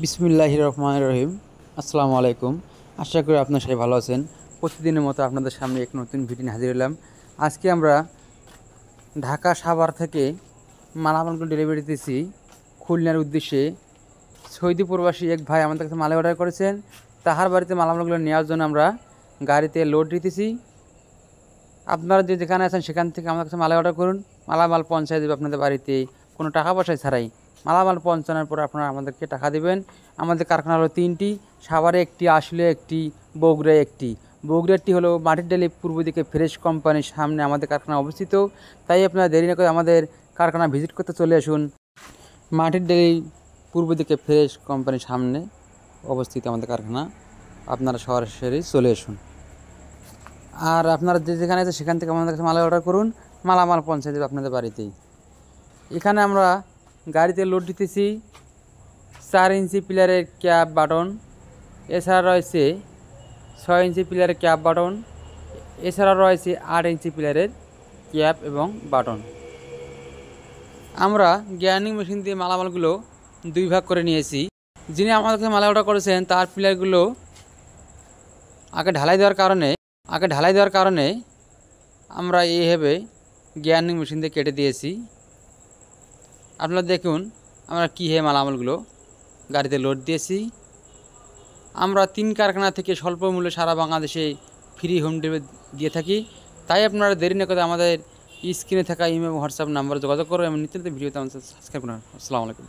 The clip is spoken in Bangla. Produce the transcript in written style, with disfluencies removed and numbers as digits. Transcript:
বিসমিল্লাহির রহমানির রহিম। আসসালামু আলাইকুম। আশা করি আপনার সবাই ভালো আছেন। প্রতিদিনের মতো আপনাদের সামনে এক নতুন ভিডিও নিয়ে হাজির হলাম। আজকে আমরা ঢাকা সাভার থেকে মালামালগুলো ডেলিভারি দিতেছি খুলনার উদ্দেশ্যে। সৌদি প্রবাসী এক ভাই আমাদের কাছে মাল অর্ডার করেছেন। তাহার বাড়িতে মালামালগুলো নেওয়ার জন্য আমরা গাড়িতে লোড দিতেছি। আপনারা যেখানে আছেন সেখান থেকে আমাদের কাছে মাল অর্ডার করুন। মালামাল পৌঁছায় দেবে আপনাদের বাড়িতে কোনো টাকা পয়সা ছাড়াই। মালামাল পৌঁছানোর পর আপনারা আমাদেরকে টাকা দেবেন। আমাদের কারখানা হলো 3টি, সাভারে একটি, আশুলিয়া একটি, বগুড়ায় একটি। বগুড়ারটি হলো মাটির ডালি পূর্ব দিকে ফ্রেশ কোম্পানির সামনে আমাদের কারখানা অবস্থিত। তাই আপনারা দেরি না করে আমাদের কারখানা ভিজিট করতে চলে আসুন। মাটির ডালি পূর্ব দিকে ফ্রেশ কোম্পানির সামনে অবস্থিত আমাদের কারখানা, আপনারা সরাসরি চলে আসুন। আর আপনারা যেখানে আছে সেখান থেকে আমাদের কাছে মাল অর্ডার করুন, মালামাল পৌঁছে দেবে আপনাদের বাড়িতেই। এখানে আমরা গাড়িতে লোড দিতেছি 4 ইঞ্চি পিলারের ক্যাপ বাটন, এছাড়া রয়েছে 6 ইঞ্চি পিলারের ক্যাপ বাটন, এছাড়া রয়েছে 8 ইঞ্চি পিলারের ক্যাপ এবং বাটন। আমরা গ্রাইন্ডিং মেশিন দিয়ে মালামালগুলো 2 ভাগ করে নিয়েছি। যিনি আমাদের কাছে মাল অর্ডার করেছেন তার পিলারগুলো আগে ঢালাই দেওয়ার কারণে আমরা এইভাবে গ্রাইন্ডিং মেশিন দিয়ে কেটে দিয়েছি। আপনারা দেখুন আমরা কীভাবে মালামালগুলো গাড়িতে লোড দিয়েছি। আমরা 3 কারখানা থেকে স্বল্প মূল্যে সারা বাংলাদেশে ফ্রি হোম ডেলিভারি দিয়ে থাকি। তাই আপনারা দেরি না করে আমাদের স্ক্রিনে থাকা ইমেল হোয়াটসঅ্যাপ নাম্বারে যোগাযোগ করুন এবং নিত্য ভিডিওতে আমাদের সাবস্ক্রাইব করুন। আসসালামু আলাইকুম।